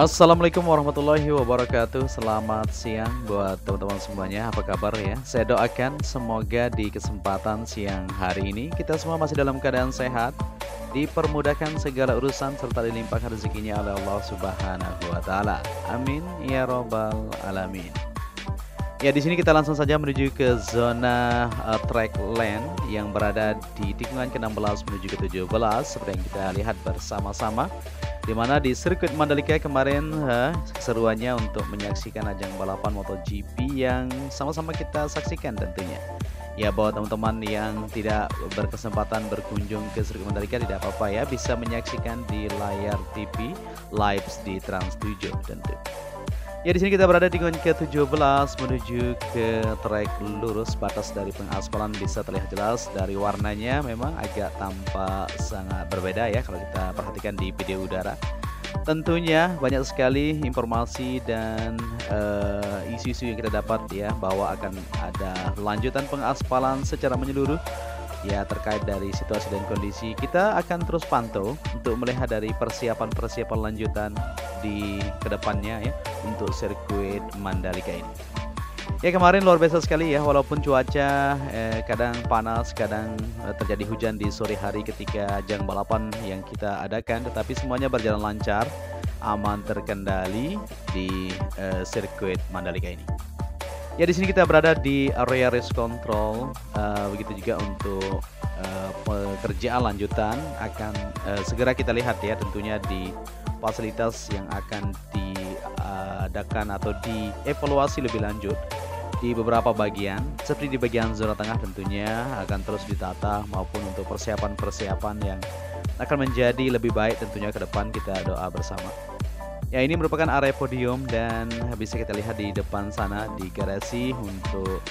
Assalamualaikum warahmatullahi wabarakatuh. Selamat siang buat teman-teman semuanya. Apa kabar ya? Saya doakan semoga di kesempatan siang hari ini kita semua masih dalam keadaan sehat, dipermudahkan segala urusan serta dilimpahkan rezekinya oleh Allah Subhanahu wa taala. Amin ya robbal alamin. Ya, di sini kita langsung saja menuju ke zona track lane yang berada di tikungan ke-16 menuju ke-17 seperti yang kita lihat bersama-sama. Di mana di sirkuit Mandalika kemarin keseruannya untuk menyaksikan ajang balapan MotoGP yang sama-sama kita saksikan tentunya. Ya, buat teman-teman yang tidak berkesempatan berkunjung ke sirkuit Mandalika tidak apa-apa ya, bisa menyaksikan di layar TV live di Trans 7 tentu. Ya, di sini kita berada di tikungan ke-17 menuju ke trek lurus. Batas dari pengaspalan bisa terlihat jelas dari warnanya, memang agak tampak sangat berbeda ya kalau kita perhatikan di video udara. Tentunya banyak sekali informasi dan isu-isu yang kita dapat ya, bahwa akan ada lanjutan pengaspalan secara menyeluruh. Ya, terkait dari situasi dan kondisi kita akan terus pantau untuk melihat dari persiapan-persiapan lanjutan di kedepannya ya untuk sirkuit Mandalika ini. Ya, kemarin luar biasa sekali ya, walaupun cuaca kadang panas, kadang terjadi hujan di sore hari ketika ajang balapan yang kita adakan, tetapi semuanya berjalan lancar, aman terkendali di sirkuit Mandalika ini. Ya, di sini kita berada di area race control, begitu juga untuk pekerjaan lanjutan akan segera kita lihat ya, tentunya di fasilitas yang akan diadakan atau dievaluasi lebih lanjut di beberapa bagian, seperti di bagian zona tengah tentunya akan terus ditata, maupun untuk persiapan-persiapan yang akan menjadi lebih baik tentunya ke depan. Kita doa bersama. Ya, ini merupakan area podium dan bisa kita lihat di depan sana di garasi untuk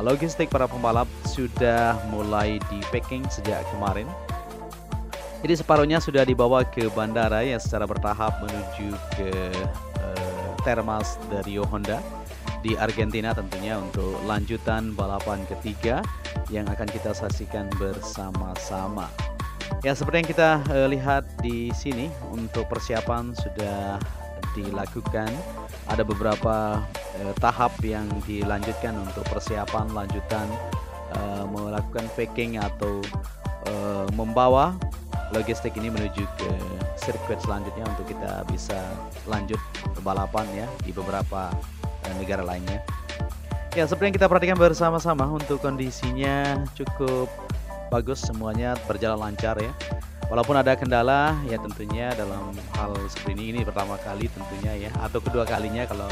logistik para pembalap sudah mulai di packing sejak kemarin. Jadi separuhnya sudah dibawa ke bandara ya secara bertahap menuju ke Termas de Rio Honda di Argentina tentunya untuk lanjutan balapan ketiga yang akan kita saksikan bersama-sama. Ya, seperti yang kita lihat di sini untuk persiapan sudah dilakukan. Ada beberapa tahap yang dilanjutkan untuk persiapan lanjutan melakukan packing atau membawa logistik ini menuju ke sirkuit selanjutnya untuk kita bisa lanjut balapan ya di beberapa negara lainnya. Ya, seperti yang kita perhatikan bersama-sama untuk kondisinya cukup bagus, semuanya berjalan lancar ya. Walaupun ada kendala ya tentunya dalam hal seperti ini pertama kali tentunya ya, atau kedua kalinya kalau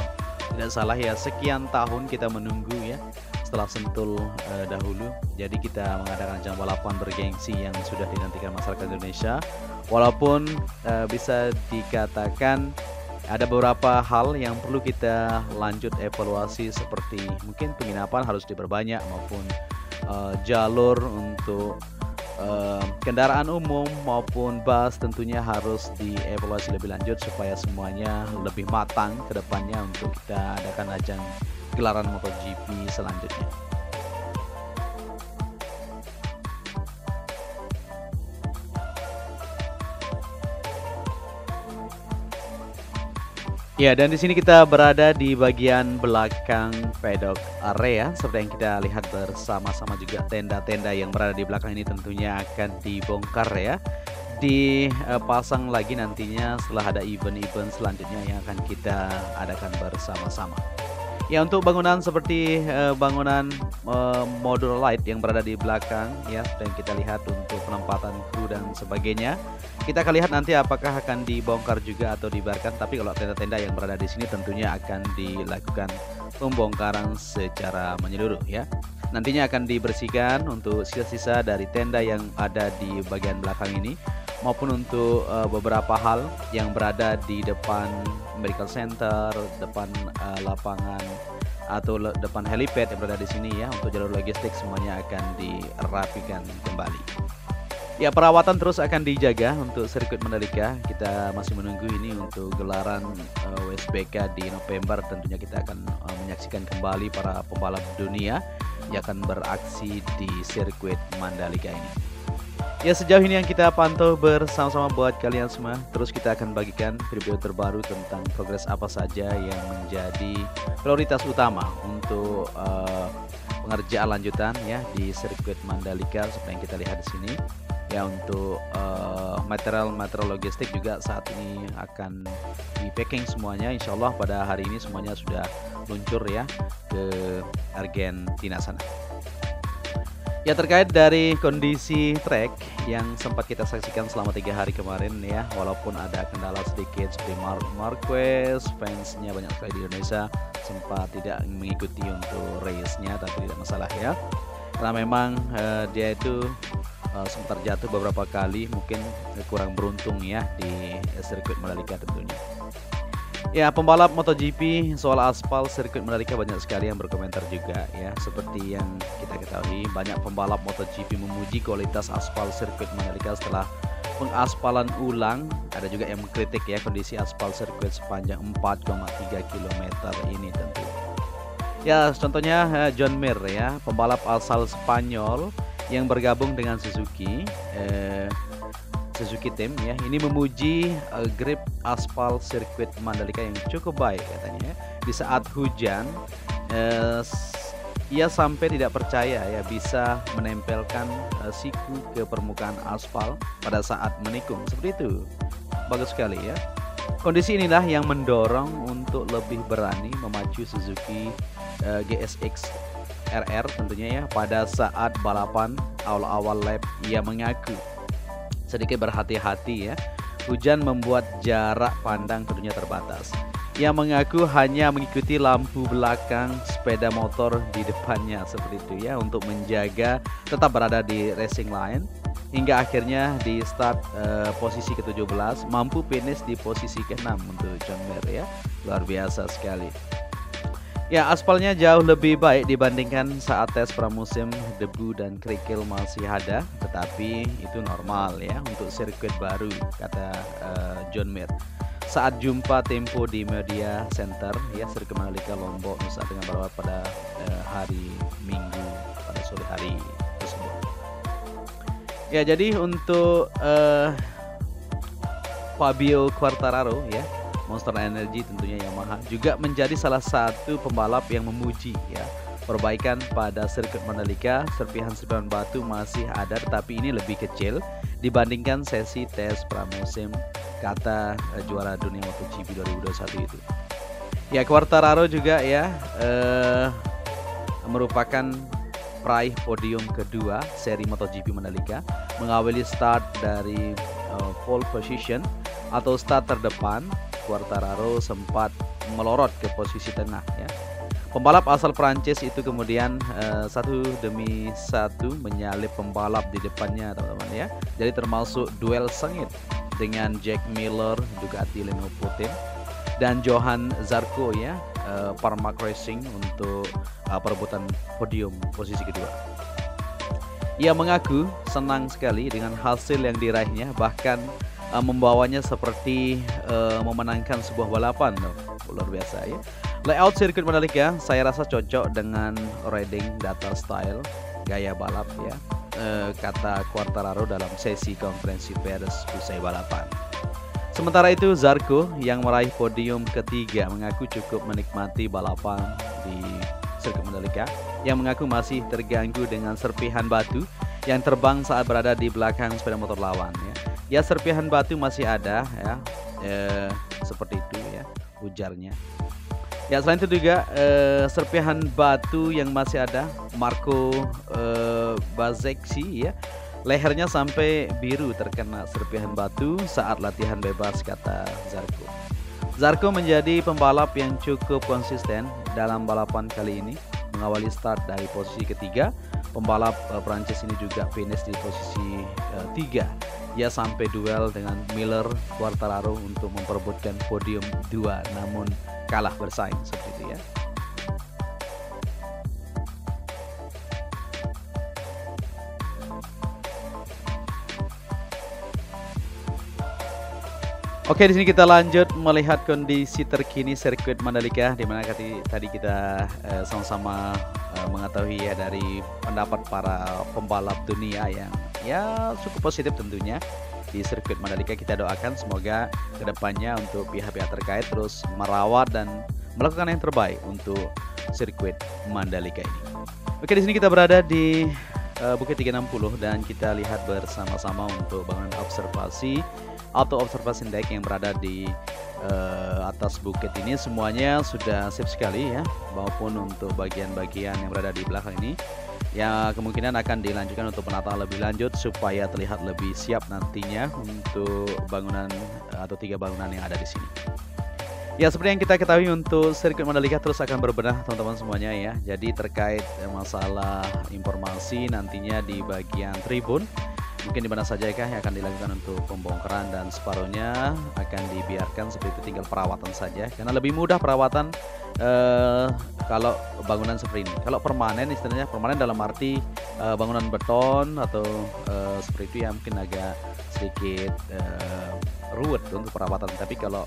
tidak salah ya, sekian tahun kita menunggu ya setelah Sentul dahulu. Jadi kita mengadakan ajang balapan bergengsi yang sudah dinantikan masyarakat Indonesia. Walaupun bisa dikatakan ada beberapa hal yang perlu kita lanjut evaluasi, seperti mungkin penginapan harus diperbanyak, maupun jalur untuk kendaraan umum maupun bus tentunya harus dievaluasi lebih lanjut supaya semuanya lebih matang ke depannya untuk kita adakan ajang gelaran MotoGP selanjutnya. Ya, dan di sini kita berada di bagian belakang paddock area. Seperti yang kita lihat bersama-sama juga, tenda-tenda yang berada di belakang ini tentunya akan dibongkar ya, dipasang lagi nantinya setelah ada event-event selanjutnya yang akan kita adakan bersama-sama. Ya, untuk bangunan seperti bangunan modul light yang berada di belakang ya, dan kita lihat untuk penempatan kru dan sebagainya, kita akan lihat nanti apakah akan dibongkar juga atau dibiarkan. Tapi kalau tenda-tenda yang berada di sini tentunya akan dilakukan pembongkaran secara menyeluruh ya. Nantinya akan dibersihkan untuk sisa-sisa dari tenda yang ada di bagian belakang ini, maupun untuk beberapa hal yang berada di depan medical center, depan lapangan atau depan helipad yang berada di sini ya. Untuk jalur logistik semuanya akan dirapikan kembali. Ya, perawatan terus akan dijaga untuk sirkuit Mandalika. Kita masih menunggu ini untuk gelaran WSBK di November. Tentunya kita akan menyaksikan kembali para pembalap dunia yang akan beraksi di sirkuit Mandalika ini. Ya, sejauh ini yang kita pantau bersama-sama buat kalian semua. Terus kita akan bagikan video terbaru tentang progres apa saja yang menjadi prioritas utama untuk pengerjaan lanjutan ya di sirkuit Mandalika seperti yang kita lihat di sini. Ya, untuk material logistik juga saat ini akan di packing semuanya. Insya Allah pada hari ini semuanya sudah luncur ya ke Argentina sana. Ya, terkait dari kondisi trek yang sempat kita saksikan selama 3 hari kemarin ya, walaupun ada kendala sedikit seperti Marc Marquez, fansnya banyak sekali di Indonesia sempat tidak mengikuti untuk race-nya, tapi tidak masalah ya, karena memang dia itu sempat terjatuh beberapa kali, mungkin kurang beruntung ya di sirkuit Mandalika tentunya. Ya, pembalap MotoGP soal aspal sirkuit Mandalika banyak sekali yang berkomentar juga ya. Seperti yang kita ketahui, banyak pembalap MotoGP memuji kualitas aspal sirkuit Mandalika setelah pengaspalan ulang. Ada juga yang mengkritik ya kondisi aspal sirkuit sepanjang 4,3 km ini tentu. Ya, contohnya John Mir ya, pembalap asal Spanyol yang bergabung dengan Suzuki Team ya, ini memuji grip aspal sirkuit Mandalika yang cukup baik katanya. Di saat hujan, ia sampai tidak percaya ya bisa menempelkan siku ke permukaan aspal pada saat menikung. Seperti itu, bagus sekali ya. Kondisi inilah yang mendorong untuk lebih berani memacu Suzuki GSX RR tentunya ya. Pada saat balapan awal-awal lap, ia mengaku sedikit berhati-hati ya. Hujan membuat jarak pandang tentunya terbatas. Ia mengaku hanya mengikuti lampu belakang sepeda motor di depannya seperti itu ya, untuk menjaga tetap berada di racing line hingga akhirnya di start posisi ke-17 mampu finish di posisi ke-6 untuk John Mir ya. Luar biasa sekali. Ya, aspalnya jauh lebih baik dibandingkan saat tes pramusim, debu dan kerikil masih ada, tetapi itu normal ya untuk sirkuit baru, kata John Mir saat jumpa Tempo di Media Center ya, sirkuit Mandalika Lombok, Nusa Tenggara Barat pada hari Minggu pada sore hari tersebut. Ya, jadi untuk Fabio Quartararo ya, Monster Energy tentunya Yamaha juga menjadi salah satu pembalap yang memuji ya perbaikan pada sirkuit Mandalika. Serpihan-serpihan batu masih ada, tetapi ini lebih kecil dibandingkan sesi tes pramusim, kata juara dunia MotoGP 2021 itu. Ya, Quartararo juga ya merupakan peraih podium kedua seri MotoGP Mandalika, mengawali start dari pole position atau start terdepan. Quartararo sempat melorot ke posisi tengah ya. Pembalap asal Prancis itu kemudian satu demi satu menyalip pembalap di depannya teman-teman ya. Jadi termasuk duel sengit dengan Jack Miller, Ducati Lenovo Team, dan Johan Zarco ya, Pramac Racing untuk perebutan podium posisi kedua. Ia mengaku senang sekali dengan hasil yang diraihnya, bahkan membawanya seperti memenangkan sebuah balapan. Luar biasa ya. Layout sirkuit Mandalika saya rasa cocok dengan riding data style gaya balap ya, kata Quartararo dalam sesi konferensi pers usai balapan. Sementara itu Zarco yang meraih podium ketiga mengaku cukup menikmati balapan di sirkuit Mandalika, yang mengaku masih terganggu dengan serpihan batu yang terbang saat berada di belakang sepeda motor lawan ya. Ya, serpihan batu masih ada ya, seperti itu ya ujarnya. Ya, selain itu juga serpihan batu yang masih ada, Marco Bezzecchi ya, lehernya sampai biru terkena serpihan batu saat latihan bebas, kata Zarco. Zarco menjadi pembalap yang cukup konsisten dalam balapan kali ini, mengawali start dari posisi ketiga. Pembalap Prancis ini juga finish di posisi 3. Ia sampai duel dengan Miller Quartararo untuk memperebutkan podium 2, namun kalah bersaing seperti itu ya. Oke, di sini kita lanjut melihat kondisi terkini sirkuit Mandalika, di mana tadi kita sama-sama mengetahui ya dari pendapat para pembalap dunia yang ya cukup positif tentunya di sirkuit Mandalika. Kita doakan semoga kedepannya untuk pihak-pihak terkait terus merawat dan melakukan yang terbaik untuk sirkuit Mandalika ini. Oke, di sini kita berada di Bukit 360 dan kita lihat bersama-sama untuk bangunan observasi atau observasi deck yang berada di atas bukit ini. Semuanya sudah siap sekali ya, maupun untuk bagian-bagian yang berada di belakang ini ya kemungkinan akan dilanjutkan untuk penataan lebih lanjut supaya terlihat lebih siap nantinya untuk bangunan atau 3 bangunan yang ada di sini. Ya, seperti yang kita ketahui untuk sirkuit Mandalika terus akan berbenah teman-teman semuanya ya. Jadi terkait masalah informasi nantinya di bagian tribun, mungkin di mana saja kah yang akan dilakukan untuk pembongkaran dan separuhnya akan dibiarkan seperti itu, tinggal perawatan saja. Karena lebih mudah perawatan kalau bangunan seperti ini. Kalau permanen, istilahnya permanen dalam arti bangunan beton atau seperti itu ya mungkin agak sedikit ruwet untuk perawatan. Tapi kalau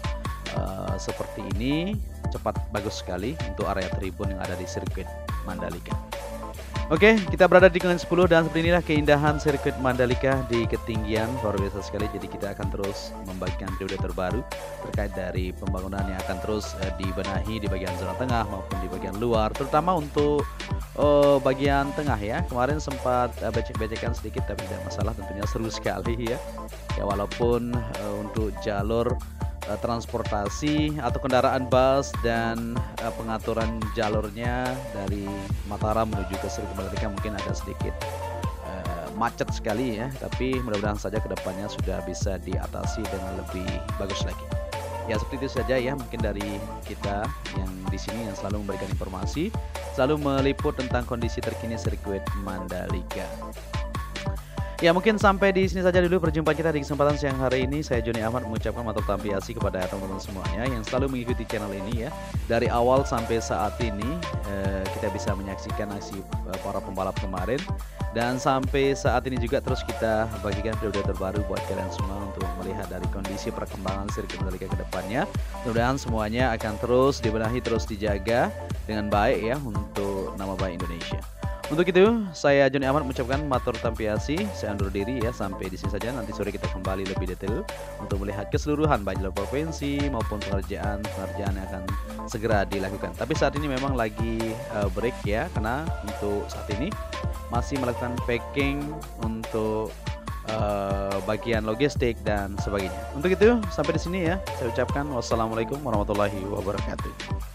seperti ini cepat, bagus sekali untuk area tribun yang ada di sirkuit Mandalika. Oke, kita berada di Kelenteng 10 dan seperti inilah keindahan sirkuit Mandalika di ketinggian luar biasa sekali. Jadi kita akan terus membagikan video terbaru terkait dari pembangunan yang akan terus dibenahi di bagian zona tengah maupun di bagian luar, terutama untuk bagian tengah ya. Kemarin sempat becek-becekan sedikit tapi tidak masalah, tentunya seru sekali ya. Ya walaupun untuk jalur transportasi atau kendaraan bus dan pengaturan jalurnya dari Mataram menuju ke sirkuit Mandalika mungkin ada sedikit macet sekali ya, tapi mudah-mudahan saja kedepannya sudah bisa diatasi dengan lebih bagus lagi. Ya seperti itu saja ya mungkin dari kita yang di sini yang selalu memberikan informasi, selalu meliput tentang kondisi terkini sirkuit Mandalika. Ya mungkin sampai di sini saja dulu perjumpaan kita di kesempatan siang hari ini. Saya Joni Ahmad mengucapkan matur tampiasi kepada teman-teman semuanya yang selalu mengikuti channel ini ya. Dari awal sampai saat ini kita bisa menyaksikan aksi para pembalap kemarin. Dan sampai saat ini juga terus kita bagikan video terbaru buat kalian semua untuk melihat dari kondisi perkembangan sirkuit Mandalika ke depannya. Mudah-mudahan semuanya akan terus dibenahi, terus dijaga dengan baik ya untuk nama baik Indonesia. Untuk itu, saya Joni Ahmad mengucapkan matur tampiasi. Saya undur diri ya, sampai di sini saja. Nanti sore kita kembali lebih detail untuk melihat keseluruhan baik jalur provinsi maupun pengerjaan yang akan segera dilakukan. Tapi saat ini memang lagi break ya, karena untuk saat ini masih melakukan packing untuk bagian logistik dan sebagainya. Untuk itu, sampai di sini ya. Saya ucapkan wassalamualaikum warahmatullahi wabarakatuh.